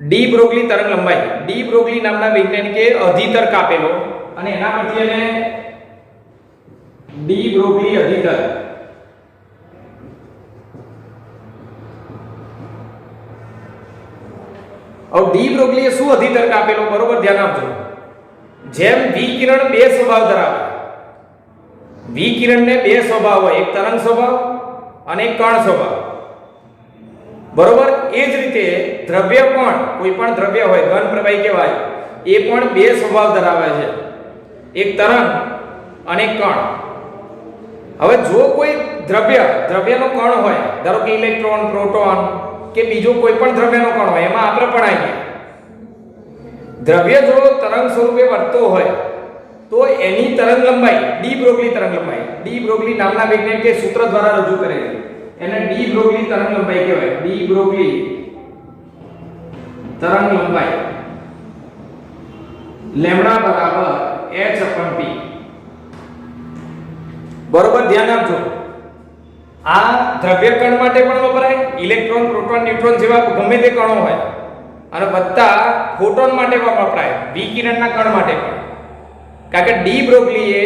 De Broglie તરંગ લંબાઈ, de Broglie નામના વૈજ્ઞાનિકે અધિતર કાપેલો અને એના પરથી એને ડી બ્રોગલી અધિતર और डी ब्रोगलीए શું અધિતર કાપેલો બરોબર ધ્યાન આપજો જેમ વિકિરણ બે સ્વભાવ ધરાવે વિકિરણને બે સ્વભાવ હોય એક તરંગ સ્વભાવ અને એક કણ સ્વભાવ બરોબર એ જ રીતે દ્રવ્ય પણ કોઈ પણ દ્રવ્ય હોય ઘન પ્રવાહી કહેવાય એ પણ બે સ્વભાવ ધરાવે છે એક તરંગ અને એક કણ હવે જો કોઈ દ્રવ્યનો કણ હોય ધારો કે ઇલેક્ટ્રોન પ્રોટોન કે બીજો કોઈ પણ દ્રવ્યનો કણ હોય એમાં આપણે પણ આવીએ દ્રવ્ય જો તરંગ સ્વરૂપે વર્તતો હોય તો એની તરંગ લંબાઈ ડી બ્રોગલી તરંગ લંબાઈ ડી બ્રોગલી નામના વૈજ્ઞાનિકે સૂત્ર દ્વારા રજૂ કરેલી એને ડી બ્રોગલી તરંગ લંબાઈ કહેવાય ડી બ્રોગલી તરંગ લંબાઈ લેમ્ડા બરાબર h/p બરોબર ધ્યાન આપજો આ દ્રવ્ય કણ માટે પણ વપરાય ઇલેક્ટ્રોન પ્રોટોન ન્યુટ્રોન જેવા ગમે તે કણો હોય અને વત્તા ફોટોન માટે પણ વપરાય વિકિરણના કણ માટે પણ કારણ કે ડી બ્રોગલીએ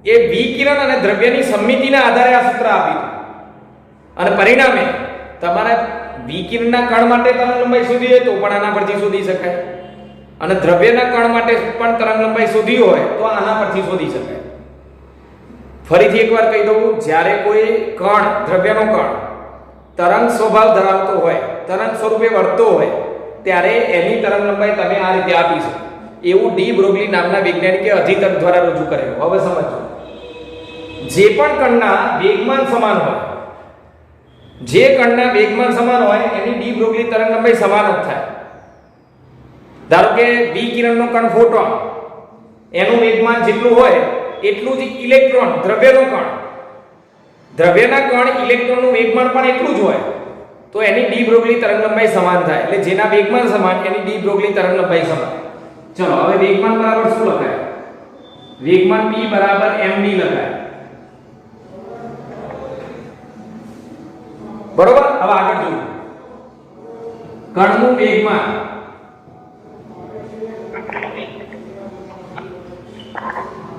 એ વિકિરણ અને દ્રવ્યની સમમિતિના આધારે આ સૂત્ર આપ્યું અને પરિણામે તમારે વિકિરણના કણ માટે તરંગ લંબાઈ શોધવી હોય તો પણ આના પરથી શોધી શકાય અને દ્રવ્યના કણ માટે પણ તરંગ લંબાઈ શોધવી હોય તો આના પરથી શોધી શકાય ફરીથી એકવાર કહી દઉં જ્યારે કોઈ કણ દ્રવ્યનો કણ તરંગ સ્વભાવ ધરાવતો હોય તરંગ સ્વરૂપે વર્તતો હોય ત્યારે એની તરંગ લંબાઈ તમે આ રીતે આપી શકો એવું ડી બ્રોગલી નામના વૈજ્ઞાનિકે અધિતર દ્વારા રજૂ કરેલું હવે સમજો જે પણ કણના વેગમાન સમાન હોય જે કણના વેગમાન સમાન હોય એની ડી બ્રોગલી તરંગ લંબાઈ સમાન જ થાય ધારો કે વિકિરણનો કણ ફોટોન એનું વેગમાન જેટલું હોય એટલું જ ઇલેક્ટ્રોન દ્રવ્યનો કણ દ્રવ્યના કણ ઇલેક્ટ્રોનનું વેગમાન પણ એટલું જ હોય તો એની ડી બ્રોગલી તરંગ લંબાઈ સમાન થાય એટલે જેના વેગમાન સમાન એની ડી બ્રોગલી તરંગ લંબાઈ સમાન ચલો હવે વેગમાન બરાબર શું લખાય વેગમાન p બરાબર mv લખાય બરોબર હવે આગળ જોઈએ કણનું વેગમાન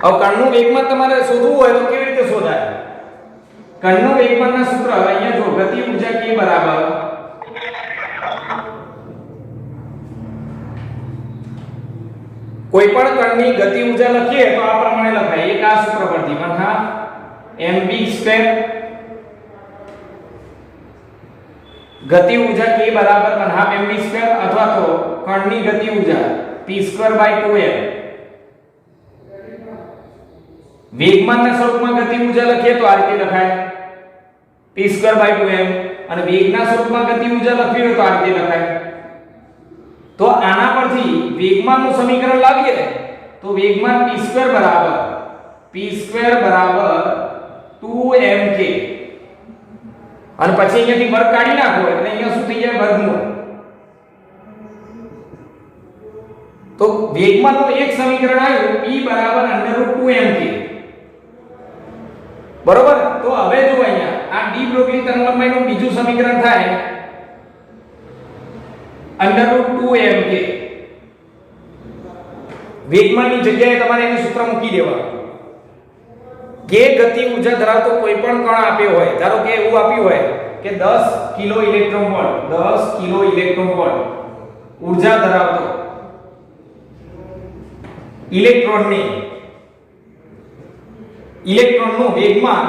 अब कणનું વેગમાન તમારે શોધવું હોય તો કેવી રીતે શોધાય કણનું વેગમાનના સૂત્ર અહીંયા જો ગતિ ઊર્જા k બરાબર કોઈ પણ કણની ગતિ ઊર્જા લખીએ તો આ પ્રમાણે લખાય એક આ સૂત્ર પરથી 1/2 mv2 ગતિ ઊર્જા k બરાબર 1/2 mv2 અથવા તો કણની ગતિ ઊર્જા p2/2m વેગમાનના સ્વરૂપમાં ગતિ ઊર્જા લખીએ તો આ રીતે લખાય p2/2m અને વેગના સ્વરૂપમાં ગતિ ઊર્જા લખવી હોય તો આ રીતે લખાય તો આના પરથી વેગમાનનું સમીકરણ લાવીએ તો વેગમાન p2 બરાબર 2mk અને પછી અહીંયાથી વર્ગ કાઢી નાખો એટલે અહીંયા શું થઈ જાય વર્ગમૂળ તો વેગમાનનું એક સમીકરણ આવ્યું p બરાબર √2mk બરોબર તો હવે જો અહીંયા આ ડી બ્રોગલી તરંગ લંબાઈનું બીજું સમીકરણ થાય √2mk વેગમાનની જગ્યાએ તમારે એનું સૂત્ર મૂકી દેવાનું કે ગતિ ઊર્જા ધરાવતો કોઈ પણ કણ આપ્યો હોય ધારો કે એવું આપ્યું હોય કે 10 કિલો ઇલેક્ટ્રોન વોલ્ટ ઊર્જા ધરાવતો ઇલેક્ટ્રોનનું વેગમાન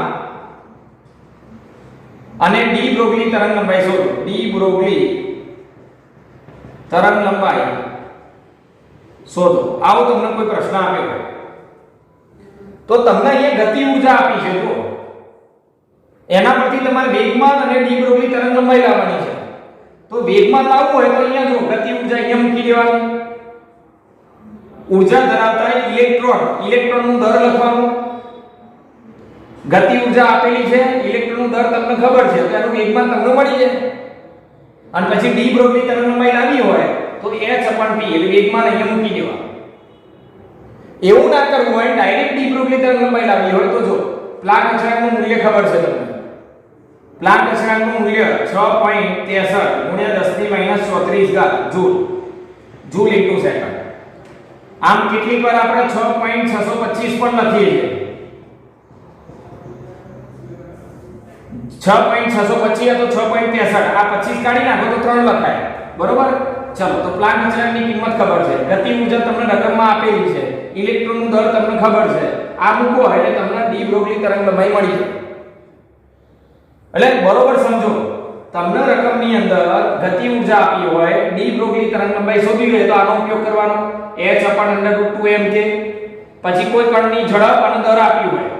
અને ડી બ્રોગલી તરંગ લંબાઈ શોધો ડી બ્રોગલી તરંગ લંબાઈ શોધો આવો તમને કોઈ પ્રશ્ન આપ્યો હોય તો તમને અહીંયા ગતિ ઊર્જા આપી છે જો એના પરથી તમારે વેગમાન અને ડી બ્રોગલી તરંગ લંબાઈ લાવવાની છે તો વેગમાન લાવવું હોય તો અહીંયા જો ગતિ ઊર્જા અહીંયા મૂકી દેવાની ઊર્જા ધરાવતા ઇલેક્ટ્રોનનું દર લખવાનું ગતિ ઊર્જા આપેલી છે ઇલેક્ટ્રોનનું દર તમને ખબર છે તો એનું વેગમાન તમને મળી જાય અને પછી ડી બ્રોગલી તરંગ લંબાઈ લાવી હોય તો h/p એટલે વેગમાન અહીંયા મૂકી દેવા એવું ના કરવું હોય ડાયરેક્ટ ડી બ્રોગલી તરંગ લંબાઈ લાવી હોય તો જો પ્લાન્ક અચળાંકનું મૂલ્ય ખબર છે તમને પ્લાન્ટ અચળાંકનું મૂલ્ય 6.63 × 10⁻³ જૂલ જૂલ ઇન્ટુ સેકન્ડ. આમ કેટલીક વાર આપણે 6.625 પણ લખીએ છીએ. 6.625 તો 6.63 આ 25 કાઢી નાખો તો 3 લખાય. બરોબર. ચલો તો પ્લાન્ટ અચળાંકની કિંમત ખબર છે, ગતિ ઊર્જા તમને રકમમાં આપેલી છે, ઇલેક્ટ્રોનનું દર તમને ખબર છે. આ મૂકો એટલે તમને ડી બ્રોગલી તરંગલંબાઈ મળી જાય. એટલે બરોબર સમજો, તમને રકમની અંદર ગતિ ઊર્જા આપી હોય, ડી બ્રોગલી તરંગલંબાઈ શોધવી હોય તો આનો ઉપયોગ કરવાનો. h/√2m કે પછી કોઈ કણની ઝડપ અને દર આપી હોય,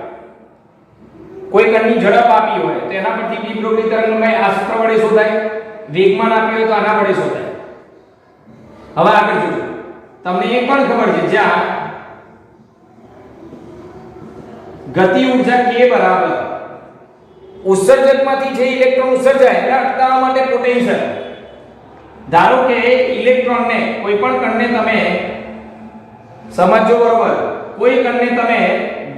કોઈ કણની ઝડપ આપી હોય તો એના પરથી ડી બ્રોગલી તરંગલંબાઈ આ સૂત્ર વડે શોધાય. વેગમાન આપ્યું હોય તો આના વડે શોધાય. હવે આગળ જોજો, તમને એ પણ ખબર છે જ્યાં ગતિ ઊર્જા k બરાબર ઉત્સર્જકમાંથી જે ઇલેક્ટ્રોન ઉત્સર્જાય એને અટકાવવા માટે પોટેન્શિયલ. ધારો કે ઇલેક્ટ્રોનને કોઈ પણ કણને તમે સમજો બરોબર, કોઈ કણને તમે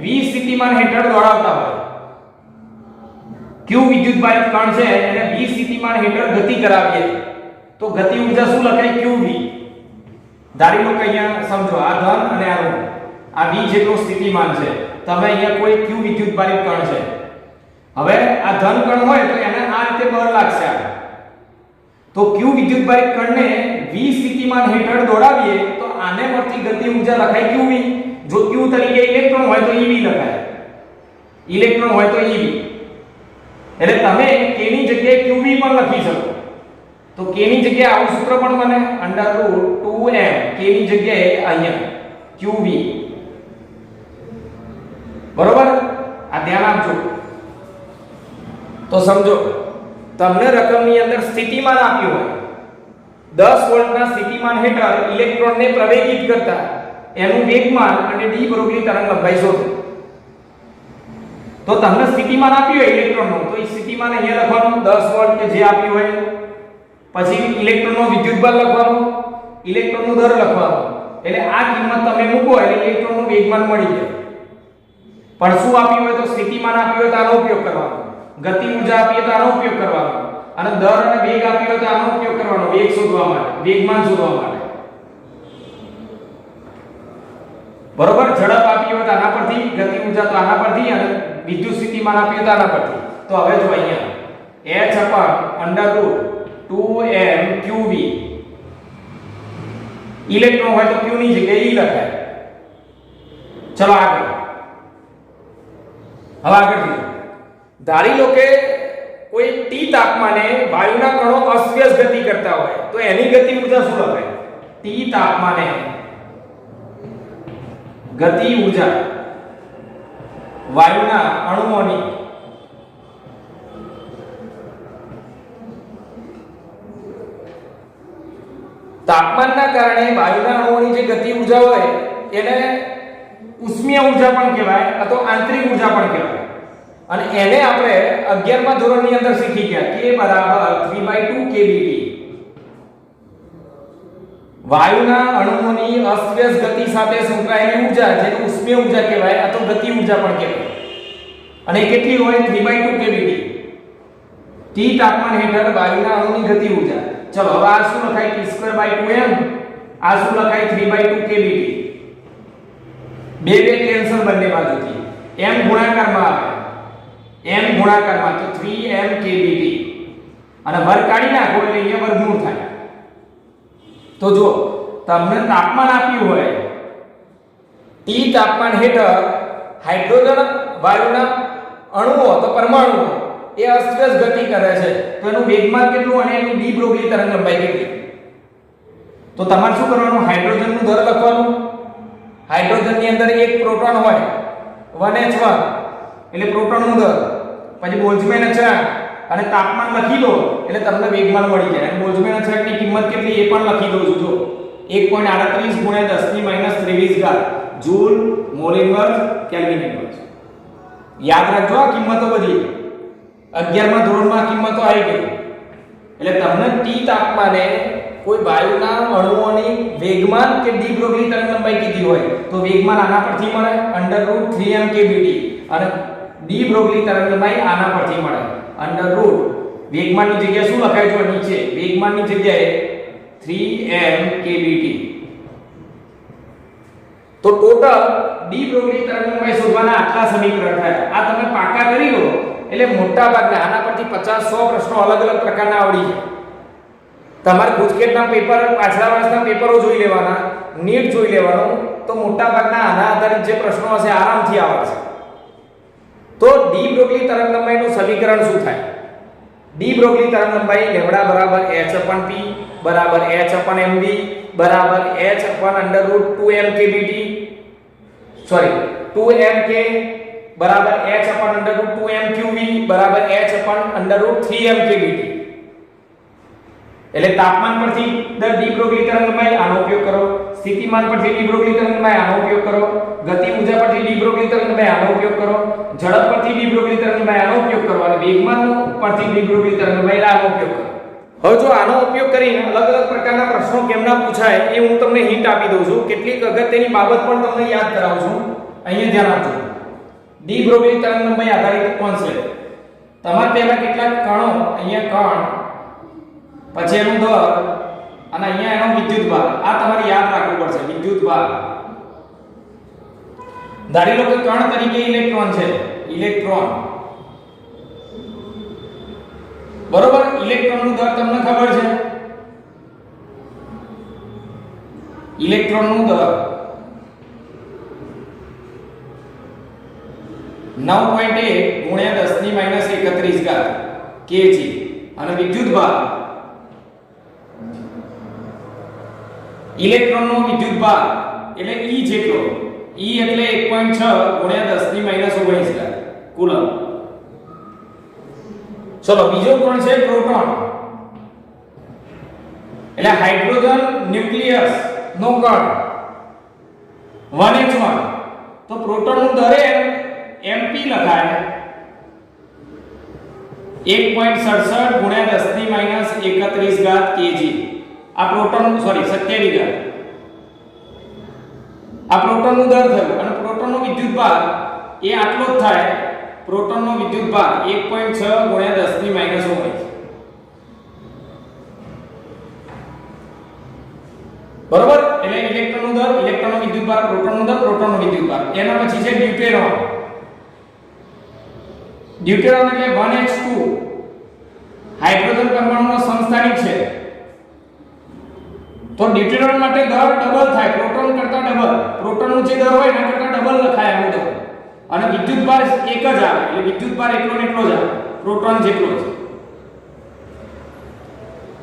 20 સ્થિતિમાન હેઠળ દોડાવતા હોય, q વિદ્યુતભારિત કણ છે એને 20 સ્થિતિમાન હેઠળ ગતિ કરાવીએ તો ગતિ ઊર્જા શું લખાય? qv. ધારી લો કે અહીંયા સમજો આ ધન અને આ ઋણ, આ v જેટલો સ્થિતિમાન છે, તમે અહીંયા કોઈ q વિદ્યુતભારિત કણ છે. હવે આ ધન કણ હોય તો એને આ રીતે બળ લાગશે. તો q વિદ્યુતભારિત કણને 20 સ્થિતિમાન હેઠળ દોડાવીએ તો આને મળતી ગતિ ઊર્જા લખાય qv. જો q તરીકે ઇલેક્ટ્રોન હોય તો ev લખાય, ઇલેક્ટ્રોન હોય તો ev. એટલે તમે k ની જગ્યાએ qv પણ લખી શકો. તો k ની જગ્યાએ આવું સૂત્ર પણ બને √2m, k ની જગ્યાએ અહીંયા qv. બરોબર. આ ધ્યાન આપજો. તો સમજો, તમને રકમની અંદર સ્થિતિમાન આપ્યું હોય, 10 વોલ્ટના સ્થિતિમાન હેઠળ ઇલેક્ટ્રોનને પ્રવેગિત કરતા એનું વેગમાન અને ડી બ્રોગલી તરંગલંબાઈ શોધો. તો તમને સ્થિતિમાન આપ્યું હોય ઇલેક્ટ્રોનનું, તો એ સ્થિતિમાન અહીંયા લખવાનું 10 વોલ્ટ કે જે આપ્યું હોય. પછી ઇલેક્ટ્રોનનો વિદ્યુતબળ લખવાનું, ઇલેક્ટ્રોનનું દર લખવાનું. એટલે આ કિંમત તમે મૂકો એટલે ઇલેક્ટ્રોનનું વેગમાન મળી જાય. પણ શું આપ્યું હોય? તો સ્થિતિમાન આપ્યું હોય તો આનો ઉપયોગ કરવાનો, ગતિ ઊર્જા આપીએ તો આનો ઉપયોગ કરવાનો, અને દર અને વેગ આપ્યો હોય તો આનો ઉપયોગ કરવાનો વેગ શોધવા માટે, વેગમાન શોધવા માટે. બરોબર. ઝડપ આપી હોય તો આના પરથી, ગતિ ઊર્જા તો આના પરથી, અને વિદ્યુત સ્થિતિમાન આપ્યું તો આના પરથી. તો હવે જો અહીંયા h/√2m qv, ઇલેક્ટ્રોન હોય તો q ની જગ્યાએ e લખાય. ચલો આગળ. હવે આગળ જોઈએ, ધારી લો કે કોઈ t તાપમાને વાયુના કણો અસ્વ્યસ્ત ગતિ કરતા હોય તો એની ગતિ ઊર્જા શું લખાય? t તાપમાને ગતિ ઊર્જા વાયુના અણુઓની તાપમાનના કારણે વાયુના અણુઓની જે ગતિ ઊર્જા હોય એને ઉષ્મીય ઊર્જા પણ કહેવાય અથવા આંતરિક ઊર્જા પણ કહેવાય. અને એને આપણે 11મા ધોરણની અંદર શીખી ગયા, k = 3/2 kBT. વાયુના અણુઓની અસ્વ્યસ્ત ગતિ સાથે સંકળાયેલી ઊર્જા જેને ઉષ્મીય ઊર્જા કહેવાય અથવા ગતિ ઊર્જા પણ કહેવાય. અને કેટલી હોય? 3/2 kBT. T તાપમાન હેઠળ વાયુના અણુની ગતિ ઊર્જા. ચલો હવે આ શું લખાય? T²/2m. આ શું લખાય? 3/2 kBT. બે કેન્સલ બંને બાજુથી, m ગુણાકારમાં આવે, m ગુણાકારમાં તો 3m kBT. અને વર્ગ કાઢી નાખો એટલે અહીંયા વર્ગમૂળ થાય. તો જો તમને તાપમાન આપ્યું હોય, T તાપમાન હેઠળ હાઇડ્રોજન વાયુના અણુઓ તો પરમાણુઓ એ અસ્વ્યસ્ત ગતિ કરે છે, તો એનું વેગમાન કેટલું અને એની ડી બ્રોગલી તરંગલંબાઈ કેટલી? તો તમારે શું કરવાનું? હાઇડ્રોજનનું દર લખવાનું. હાઇડ્રોજનની અંદર એક પ્રોટોન હોય 1h1 એટલે પ્રોટોનનું દર, પછી બોલ્ટ્ઝમેન અચળાંક અને તાપમાન લખી દો એટલે તમને વેગમાન મળી જાય. અને બોલ્ટ્ઝમેન અચળાંકની કિંમત કેટલી એ પણ લખી દઉં છું. જો 1.38 × 10⁻23 joule mall inverse kelvin inverse. યાદ રાખજો આ કિંમતો બધી 11મા ધોરણમાં કિંમતો આવી ગઈ. એટલે તમને T તાપમાને કોઈ વાયુના અણુઓની વેગમાન કે ડી બ્રોગલી તરંગલંબાઈ કીધી હોય તો વેગમાન આના પરથી મળે √3m kBT, અને ડી બ્રોગલી તરંગલંબાઈ આના પરથી મળે અંડર રૂટ વેગમાનની જગ્યાએ શું લખાય છે નીચે વેગમાનની જગ્યાએ 3m kbt. તો ટોટલ ડી બ્રોગલી તરંગલંબાઈ શોધવાના આટલા સમીકરણ થયા. આ તમે પાકા કરી લો એટલે મોટા ભાગના આના પરથી 50-100 પ્રશ્નો અલગ અલગ પ્રકારના આવડી જાય. તમારે ગુજકેટના પેપર પાછલા વર્ષના પેપરો જોઈ લેવાના, નીટ જોઈ લેવાનું, તો મોટા ભાગના આના આધારિત જે પ્રશ્નો હશે આરામથી આવશે. તો ડી બ્રોગલી તરંગલંબાઈનું સમીકરણ શું થાય? ડી બ્રોગલી તરંગલંબાઈ લેમ્બડા બરાબર h/p બરાબર h/mv બરાબર h/√2m kbt સોરી 2mk બરાબર h/√2m qv બરાબર h/√3m kbt. એટલે તાપમાન પરથી ડી બ્રોગલી તરંગલંબાઈ આનો ઉપયોગ કરો, સ્થિતિમાન પરથી ડી બ્રોગલી તરંગલંબાઈ આનો ઉપયોગ કરો, ગતિ ઊર્જા પરથી ડી બ્રોગલી તરંગલંબાઈ આનો ઉપયોગ કરો, ઝડપ પરથી ડી બ્રોગલી તરંગલંબાઈ આનો ઉપયોગ કરો અને વેગમાન પરથી ડી બ્રોગલી તરંગલંબાઈ આનો ઉપયોગ કરો. હવે જો આનો ઉપયોગ કરીને અલગ અલગ પ્રકારના પ્રશ્નો કેમના પૂછાય એ હું તમને હિન્ટ આપી દઉં છું. કેટલીક અગત્યની બાબત પણ તમને યાદ કરાવું છું. અહીંયા ધ્યાન આપજો. ડી બ્રોગલી તરંગલંબાઈ આધારિત કોન્સેપ્ટ. તમારે પહેલા કેટલાક કણો, અહીંયા કણ, પછી એનું દર અને અહીંયા એનો વિદ્યુતભાર, આ તમારે યાદ રાખવું પડશે. વિદ્યુતભાર ધારી લો કે કણ તરીકે ઇલેક્ટ્રોન છે, ઇલેક્ટ્રોન બરોબર. ઇલેક્ટ્રોનનું દર તમને ખબર છે, ઇલેક્ટ્રોનનું દર 9.1 ગુણ્યા 10⁻31 kg અને વિદ્યુતભાર, ઇલેક્ટ્રોનનો વિદ્યુતભાર એટલે E જેટલો, E એટલે 1.6 ગુણ્યા 10⁻19 કુલમ. ચલો બીજો કોણ છે? પ્રોટોન. એટલે હાઇડ્રોજન ન્યુક્લિયસ નો કણ 1h1. તો પ્રોટોન નું દર mp લખાય 1.67 ગુણ્યા 10⁻31 kg. આ પ્રોટોન સોરી 27 આ પ્રોટોનનું દર થયું અને પ્રોટોનનો વિદ્યુતભાર એ આટલો જ થાય. પ્રોટોનનો વિદ્યુતભાર 1.6 ગુણ્યા 10⁻19 બરોબર. એટલે ઇલેક્ટ્રોનનો દર, ઇલેક્ટ્રોનનો વિદ્યુતભાર, પ્રોટોનનો દર, પ્રોટોનનો વિદ્યુતભાર. એના પછી છે ડ્યુટેરોન. ડ્યુટેરોન એટલે 1h2 હાઇડ્રોજન પરમાણુનો સમસ્થાનિક છે. તો ડ્યુટેરોન માટે દર ડબલ થાય, પ્રોટોન કરતા ડબલ. પ્રોટોનનો જે દર હોય એના કરતા ડબલ લખાય આનું દર. અને વિદ્યુતભાર એક જ આવે, એટલે વિદ્યુતભાર એટલો ને એટલો જ આવે, પ્રોટોન જેટલો જ.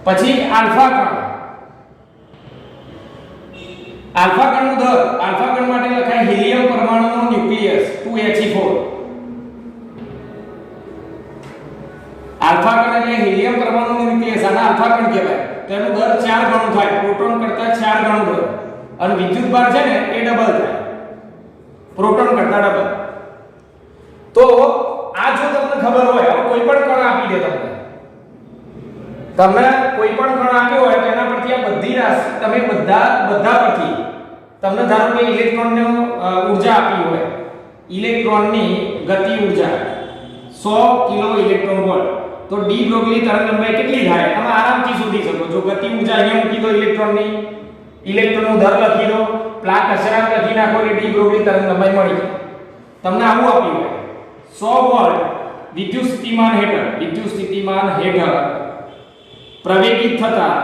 પછી આલ્ફા કણ. આલ્ફા કણનો દર, આલ્ફા કણ માટે લખાય હિલિયમ પરમાણુનો ન્યુક્લિયસ 2He4. આલ્ફા કણ એટલે હિલિયમ પરમાણુનો ન્યુક્લિયસ, આને આલ્ફા કણ કહેવાય. તો એનો દર 4 ગણો થાય, પ્રોટોન કરતા 4 ગણો દર. અને વિદ્યુતભાર છે ને એ ડબલ થાય, પ્રોટોન કરતા ડબલ. તો આ જો તમને ખબર હોય, હવે કોઈ પણ કણ આપી દે તમને કોઈ પણ કણ આપ્યો હોય તો એના પરથી આ બધી રાશિ તમે બધા પરથી તમને ધારો કે ઇલેક્ટ્રોનની ઊર્જા આપી હોય, ઇલેક્ટ્રોનની ગતિ ઊર્જા 100 કિલો ઇલેક્ટ્રોન વોલ્ટ. તો ડી બ્રોગલી તરંગલંબાઈ કેટલી થાય તમે આરામથી શોધી શકો છો. ગતિ ઊર્જા અહીંયા મૂકી દો, ઇલેક્ટ્રોનની, ઇલેક્ટ્રોનનો દર લખી દો, પ્લાન્ક અચળાંક લખી નાખો એટલે ડી બ્રોગલી તરંગલંબાઈ મળી જાય. તમને આવું આપ્યું હોય 100 વોલ્ટ વિદ્યુત સ્થિતિમાન હેઠળ પ્રવેગિત થતા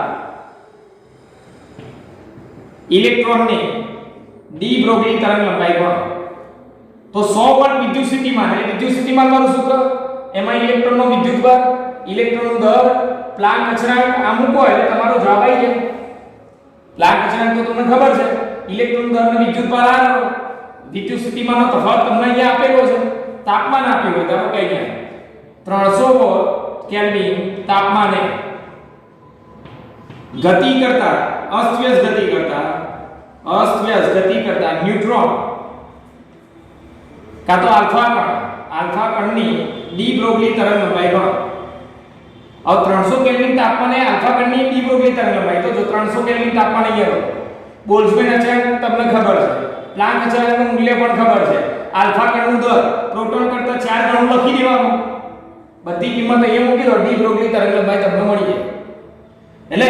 ઇલેક્ટ્રોનની ડી બ્રોગલી તરંગલંબાઈ ગણો. તો 100 વોલ્ટ વિદ્યુત સ્થિતિમાન, એટલે વિદ્યુત સ્થિતિમાન વાળું સૂત્ર, એમાં ઇલેક્ટ્રોનનો વિદ્યુતભાર, ઇલેક્ટ્રોનનો દર, પ્લાન્ક અચળાંક આ મૂકો એટલે તમારો જવાબ આવી જાય. પ્લાન્ક અચળાંક તો તમને ખબર છે, ઇલેક્ટ્રોન દર અને વિદ્યુતભાર આ વિદ્યુત સ્થિતિમાનનો તફાવત તમને અહીંયા આપેલો છે. તાપમાન આપ્યું હોય ધારો કે અહીંયા 300 કેલ્વિન તાપમાને ગતિ કરતા અસ્તવ્યસ્ત ગતિ કરતા ન્યુટ્રોન કાં તો આલ્ફા કણની ડી બ્રોગલી તરંગલંબાઈ ગણો. હવે 300 કેલ્વિન તાપમાને આલ્ફા કણની ડી બ્રોગલી તરંગલંબાઈ, તો જો 300 કેલ્વિન તાપમાને અહીંયા બોલ્ટ્ઝમેન અચળાંક તમને ખબર છે, પ્લાન્ક અચળાંકનું મૂલ્ય પણ ખબર છે, આલ્ફા કણનું દર પ્રોટોન કરતા 4 ગણું લખી દેવાનું. બધી કિંમત અહીંયા મૂકી દો ડી બ્રોગલી તરંગલંબાઈ તમને મળી જાય એટલે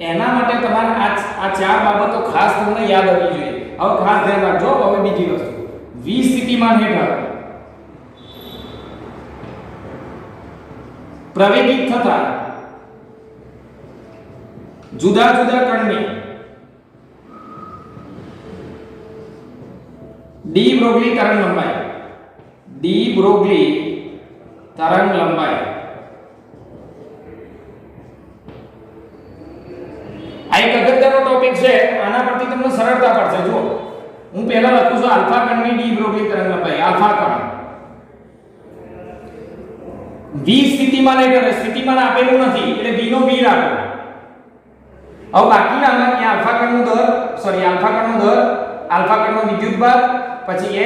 એના માટે તમારે આ ચાર બાબતો ખાસ તમને યાદ રાખવી જોઈએ હવે ખાસ ધ્યાન રાખજો હવે બીજી વસ્તુ v સ્થિતિમાન હેઠળ પ્રવેગિત થતા જુદા જુદા કણની ડી બ્રોગલી તરંગલંબાઈ આ એક અગત્યનો ટોપિક છે આના પરથી તમને સરળતા પડશે જો હું પહેલા લખું છું આલ્ફા કણની ડી બ્રોગલી તરંગલંબાઈ આલ્ફા કણ v સ્થિતિમાન હેઠળ સ્થિતિમાન આપેલું નથી એટલે v નો v રાખો હવે બાકીના કે આલ્ફા કણનો દર આલ્ફા કણનો વિદ્યુતભાર પછી h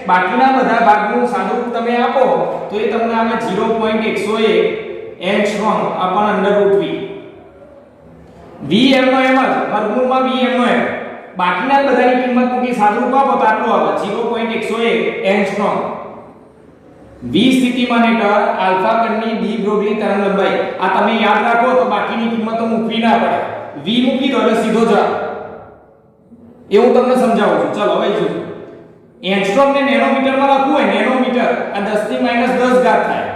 બાકીના બધા ભાગનું સાદુરૂપ તમે આપો તો એ તમને આવે 0.101 એંગસ્ટ્રોમ અપન √v v m નો m જ વર્ગમૂળમાં v m નો m બાકીના બધાની કિંમત મૂકી સાદુરૂપ આપો તો આટલો આવે 0.101 એંગસ્ટ્રોમ v સ્થિતિમાન હેઠળ આલ્ફા કણની ડી બ્રોગલી તરંગલંબાઈ આ તમે યાદ રાખો તો બાકીની કિંમતો મૂકવી ના પડે v મૂકી દો એટલે સીધો જવાબ એ હું તમને સમજાવું છું ચલો હવે જો એંગસ્ટ્રોમ ને નેનોમીટરમાં લખવું હોય નેનોમીટર આ 10 ની -10 ઘાત થાય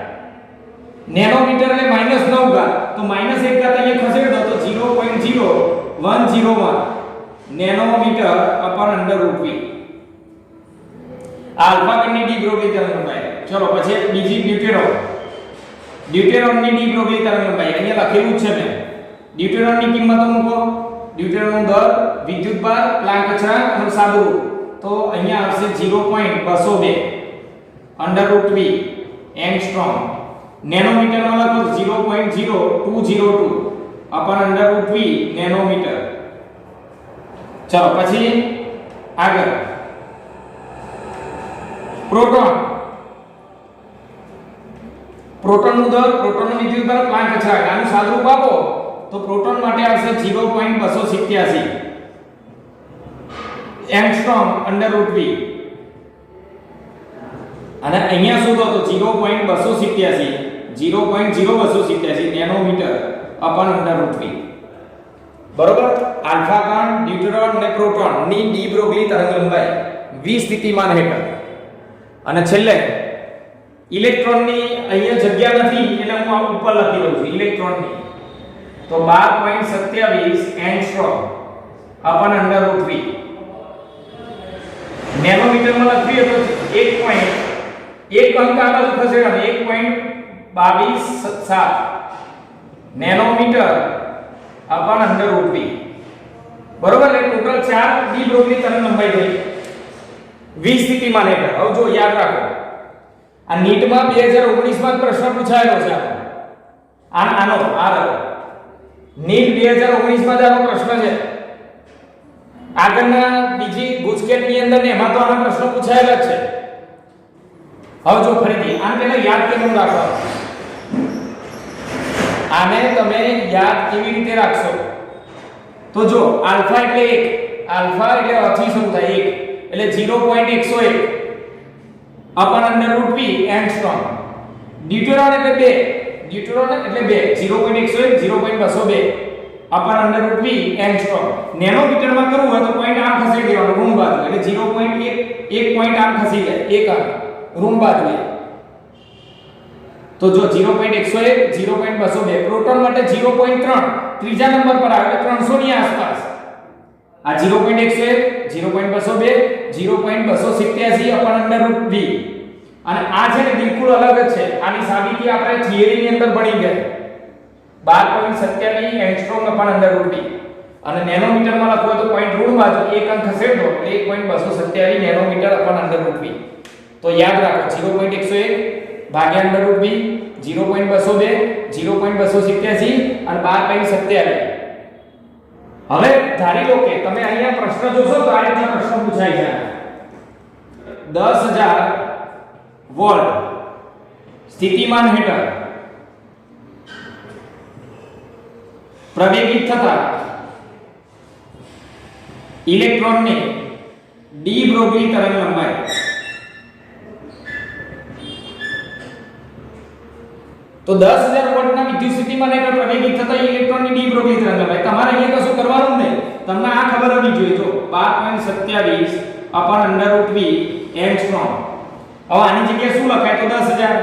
નેનોમીટર એટલે -9 ઘાત તો -1 ઘાત અહીંયા ખસેડો તો 0.0101 નેનોમીટર અપન √v આલ્ફા કણની ડી બ્રોગલી તરંગલંબાઈ ચલો પછી બીજી ડ્યુટેરોનની ડી બ્રોગલી તરંગલંબાઈ અહીંયા લખેલું છે મેં ડ્યુટેરોનની કિંમતો મૂકો ડ્યુટેરોનનો દર વિદ્યુતભાર પ્લાન્ક અચળાંક અને સાદુરૂપ તો અહીંયા આવશે 0.202 √v એંગસ્ટ્રોમ નેનોમીટરમાં લખો 0.0202 અપન √v નેનોમીટર ચલો પછી આગળ પ્રોટોનનો દર પ્રોટોનનો વિદ્યુતભાર પ્લાન્ક અચળાંક આનું સાદુરૂપ આપો તો પ્રોટોન માટે આવશે 0.287 એંગસ્ટ્રોમ √v અને અહીંયા શું થતો 0.287 નેનોમીટર અપન √v બરોબર આલ્ફા કણ ડ્યુટેરોન અને પ્રોટોન ની ડી બ્રોગલી તરંગલંબાઈ v સ્થિતિમાન હેઠળ અને છેલ્લે ઇલેક્ટ્રોનની અહીંયા જગ્યા નથી એટલે હું આ ઉપર લખી દઉં છું ઇલેક્ટ્રોનની તો 12.27 એંગસ્ટ્રોમ અપન √v નેનોમીટરમાં લખીએ તો 1 અંક આ બાજુ ખસેડવાનું 1.227 નેનોમીટર અપન √v બરોબર એટલે ટોટલ 4 ડી બ્રોગલી તરંગલંબાઈ થઈ v સ્થિતિમાન હેઠળ હવે જો યાદ રાખો આ નીટમાં 2019 માં પ્રશ્ન પૂછાયેલો છે આનો નીટ 2019 માં જ આનો પ્રશ્ન છે આગળના બીજી ગુજકેટની અંદર ને એમાં તો આનો પ્રશ્ન પૂછાયેલા જ છે હવે જો ફરીથી આને પહેલા યાદ કેમ રાખો આને તમે યાદ કેવી રીતે રાખશો તો જો આલ્ફા એટલે 1 આલ્ફા એટલે અથી શરૂ થાય 1 એટલે 0.101 અપન √v એંગસ્ટ્રોમ ડ્યુટેરોન એટલે 2 0.101 0.202 અપન √v એંગસ્ટ્રોમ નેનોમીટરમાં કરવું હોય તો પોઈન્ટ આમ ખસેડી દેવાનું ઋણ બાજુ એટલે 0.1 પોઈન્ટ આમ ખસી જાય એક અંક ઋણ બાજુ તો જો 0.101 0.202 પ્રોટોન માટે 0.3 ત્રીજા નંબર પર આવે એટલે 300 ની આસપાસ આ 0.101 0.202 0.287 અપન √v અને આ છે ને બિલકુલ અલગ જ છે આની સાબિતી આપણે થિયરી ની અંદર ભણી ગયા 12.27 એંગસ્ટ્રોમ અપન √v અને નેનોમીટરમાં લખો તો પોઈન્ટ ઋણ બાજુ એક અંક ખસેડો એટલે 1.227 નેનોમીટર અપન √v તો યાદ રાખો 0.101 ભાગ્યા √v 0.202 0.287 અને 12.27 હવે ધારી લો કે તમે અહીંયા પ્રશ્ન જોશો તો આ રીતના પ્રશ્ન પૂછાય છે 10000 વોલ્ટ સ્થિતિમાન હેઠળ પ્રવેગિત થતા ઇલેક્ટ્રોનની ડી બ્રોગલી તરંગલંબાઈ તો 10000 વોલ્ટના વિદ્યુત સ્થિતિમાન હેઠળ પ્રવેગિત થતા ઇલેક્ટ્રોનની ડી બ્રોગલી તરંગ લંબાઈ. તમારે અહીંયા કશું કરવાનું નહીં, તમને આ ખબર હોવી જોઈએ. જો 12.27 અપન √v એંગસ્ટ્રોમ. હવે આની જગ્યાએ શું લખાય? તો 10000.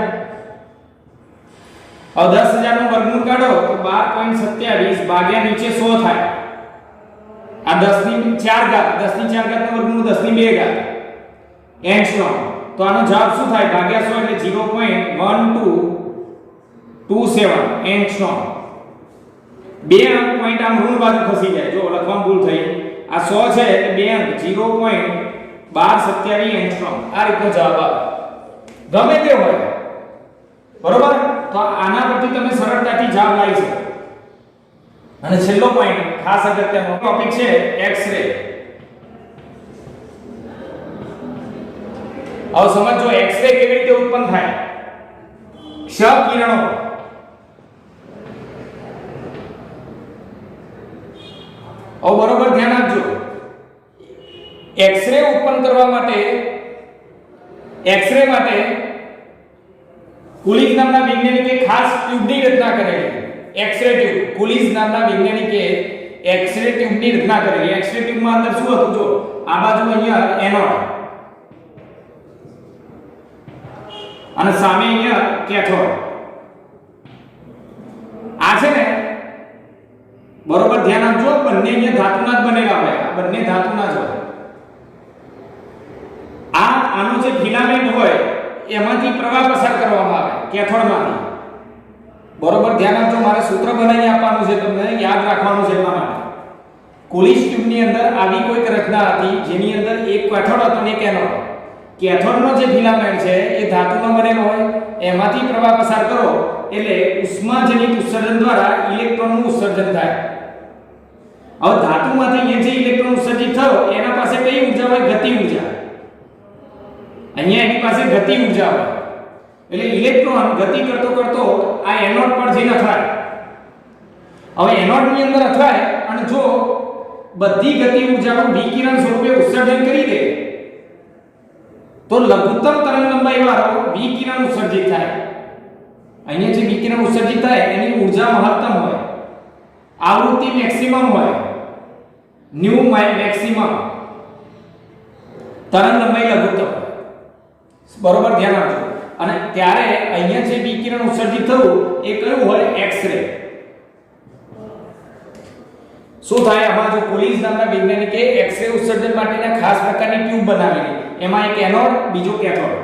હવે 10000 નું વર્ગમૂળ કાઢો તો 12.27 ભાગ્યા નીચે 100 થાય. આ 10 ની 4 ઘાત, 10 ની 4 ઘાત નું વર્ગમૂળ 10 ની 2 ઘાત એંગસ્ટ્રોમ. તો આનો જવાબ શું થાય? ભાગ્યા 100 એટલે 0.1227 એંગસ્ટ્રોમ. બે અંક પોઈન્ટ આમ ઋણ બાજુ ખસી જાય. જો લખવામાં ભૂલ થઈ. આ 100 છે એટલે બે અંક 0.1227 એંગસ્ટ્રોમ. આ રીતનો જવાબ આવે. ગમે તે હોય, બરોબર? તો આના પરથી તમે સરળતાથી જવાબ લાવી શકો. અને છેલ્લો પોઈન્ટ ખાસ અગત્યનો ટોપિક છે એક્સ-રે. હવે સમજો એક્સ-રે કેવી રીતે ઉત્પન્ન થાય. ક્ષ કિરણો. હવે બરોબર ધ્યાન આપજો. એક્સ-રે ઉત્પન્ન કરવા માટે એક્સ-રે માટે કુલિઝ નામના વૈજ્ઞાનિકે ખાસ ટ્યુબની રચના કરેલી. X-ray tube. કુલિઝ નામના વૈજ્ઞાનિકે એક્સ-રે ટ્યુબની રચના કરેલી. એક્સ-રે ટ્યુબમાં અંદર શું હતું? જો આ બાજુ અહીંયા એનોડ અને સામે અહીંયા કેથોડ. આ છે ને, બરોબર ધ્યાન આપજો. બંને અહીંયા ધાતુના જ બનેલા હોય. આ બંને ધાતુના જ હોય. આનો જે ફિલામેન્ટ હોય એમાંથી પ્રવાહ પસાર કરવામાં આવે કેથોડમાંથી. બરોબર ધ્યાન આપજો. મારે સૂત્ર બનાવી આપવાનું છે, તમને યાદ રાખવાનું છે. એટલા માટે કુલિઝ ટ્યુબની અંદર આવી કોઈક રચના હતી જેની અંદર એક કેથોડ હતો અને એક એનોડ. કેથોડનો જે ફિલામેન્ટ છે એ ધાતુનો બનેલો હોય, એમાંથી પ્રવાહ પસાર કરો એટલે ઉષ્માજનિત ઉત્સર્જન દ્વારા ઇલેક્ટ્રોનનું ઉત્સર્જન થાય. હવે ધાતુમાંથી જે ઇલેક્ટ્રોન ઉત્સર્જિત થયો એના પાસે કઈ ઊર્જા હોય? ગતિ ઊર્જા. અહીંયા એની પાસે ગતિ ઊર્જા હોય. એટલે ઇલેક્ટ્રોન ગતિ કરતો કરતો આ એનોડ પર જઈને અથડાય. હવે એનોડ ની અંદર અથડાય અને જો બધી ગતિ ઊર્જાનું વિકિરણ સ્વરૂપે ઉત્સર્જન કરી દે તો લઘુત્તમ તરંગલંબાઈ વાળો વિકિરણ ઉત્સર્જિત થાય. અહીંયા જે વિકિરણ ઉત્સર્જિત થાય એની ઊર્જા મહત્તમ હોય, આવૃત્તિ મેક્સિમમ હોય, ન્યુ મેક્સિમમ, તરંગલંબાઈ લઘુત્તમ. બરોબર ધ્યાન આપજો. અને ત્યારે અહીંયા જે વિકિરણ ઉત્સર્જિત થયું એ કયું હોય? એક્સ-રે. શું થાય? આમાં જો કુલિઝ નામના વૈજ્ઞાનિકે એક્સ-રે ઉત્સર્જન માટેના ખાસ પ્રકારની ટ્યુબ બનાવેલી. એમાં એક એનોડ, બીજો કેથોડ.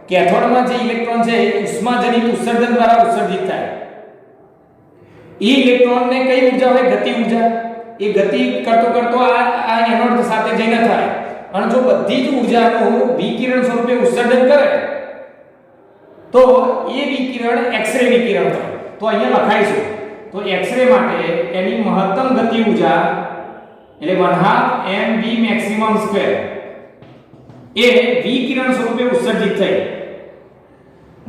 કેથોડમાં જે ઇલેક્ટ્રોન છે એ ઉષ્માજનિત ઉત્સર્જન દ્વારા ઉત્સર્જિત થાય. એ ઇલેક્ટ્રોનને કઈ ઊર્જા હોય? ગતિ ઊર્જા. એ ગતિ કરતો કરતો આ એનોડ સાથે જઈને થાય. અને જો બધી જ ઊર્જાનું વિકિરણ સ્વરૂપે ઉત્સર્જન કરે તો એ વિકિરણ એક્સ-રે વિકિરણ થાય. તો અહીંયા લખાઈશું તો એક્સ-રે માટે એની મહત્તમ ગતિ ઊર્જા એટલે 1/2 mv મેક્સિમમ સ્ક્વેર એ વિકિરણ સ્વરૂપે ઉત્સર્જિત થઈ.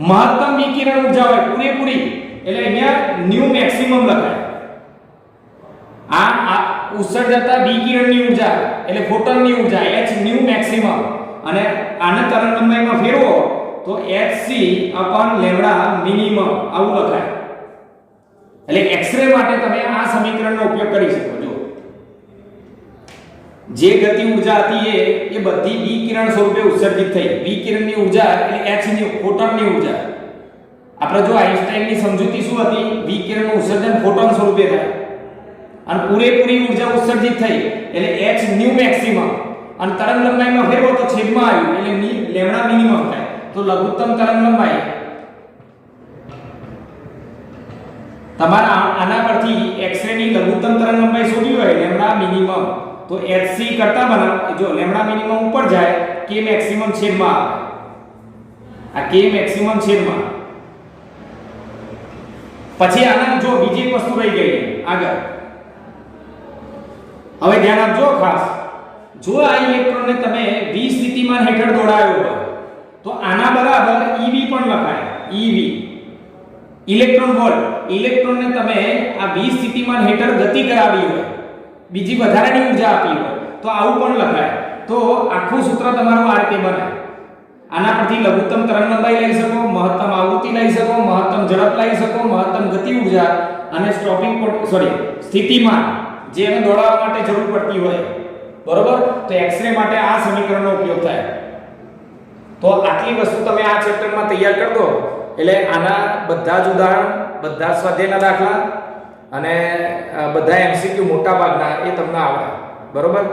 મહત્તમ વિકિરણ ઊર્જા હોય પૂરેપૂરી એટલે અહીંયા ન્યુ મેક્સિમમ લખાય. આ ઉત્સર્જતા વિકિરણની ઊર્જા એટલે ફોટોનની ઊર્જા h ન્યુ મેક્સિમમ અને આને તરંગલંબાઈમાં ફેરવો તો hc લેમ્ડા મિનિમમ આવું લખાય. એટલે એક્સ-રે માટે તમે આ સમીકરણનો ઉપયોગ કરી શકો છો. જે ગતિ ઊર્જા હતી એ બધી વિકિરણ સ્વરૂપે ઉત્સર્જિત થઈ. વિકિરણની ઊર્જા એટલે h ન્યુ ફોટોનની ઊર્જા. આપણે જો આઈન્સ્ટાઈનની સમજૂતી શું હતી? વિકિરણનું ઉત્સર્જન ફોટોન સ્વરૂપે થાય અને પૂરેપૂરી ઊર્જા ઉત્સર્જિત થઈ એટલે h ન્યુ મેક્સિમમ અને તરંગલંબાઈમાં ફેરવો તો છેદમાં આવ્યું એટલે લેમ્ડા મિનિમમ થાય. તો લઘુત્તમ તરંગલંબાઈ તમારા આના પરથી એક્સ-રે ની લઘુત્તમ તરંગલંબાઈ શોધવી હોય લેમ્ડા મિનિમમ તો hc કરતા બનાવ. જો લેમ્ડા મિનિમમ ઉપર જાય k મેક્સિમમ છેદમાં આવે. આ k મેક્સિમમ છેદમાં. પછી આના જો બીજી એક વસ્તુ રહી ગઈ આગળ. હવે ધ્યાન આપજો ખાસ. જો આ ઇલેક્ટ્રોનને તમે v સ્થિતિમાન હેઠળ દોડાયો હોય તો આના બરાબર ev પણ લખાય. ev electron volt. ઇલેક્ટ્રોનને તમે આ v સ્થિતિમાન હેઠળ ગતિ કરાવી હોય, બીજી વધારાની ઊર્જા આપી હોય તો આવું પણ લખાય. તો આખું સૂત્ર તમારું આ રીતે બને. આના પરથી લઘુત્તમ તરંગલંબાઈ લઈ શકો, મહત્તમ આવૃત્તિ લઈ શકો, મહત્તમ ઝડપ લઈ શકો, ઉર્જા અને સ્ટોપિંગ સ્થિતિમાન જે એને દોડાવવા માટે જરૂર પડતી હોય, બરોબર, તો એક્સ-રે માટે આ સમીકરણનો ઉપયોગ થાય. તો આટલી વસ્તુ તમે આ ચેપ્ટરમાં તૈયાર કરી દો એટલે આના બધા જ ઉદાહરણ, બધા સ્વાધ્યાયના દાખલા અને બધા MCQ મોટા ભાગના એ તમને આવડે, બરોબર.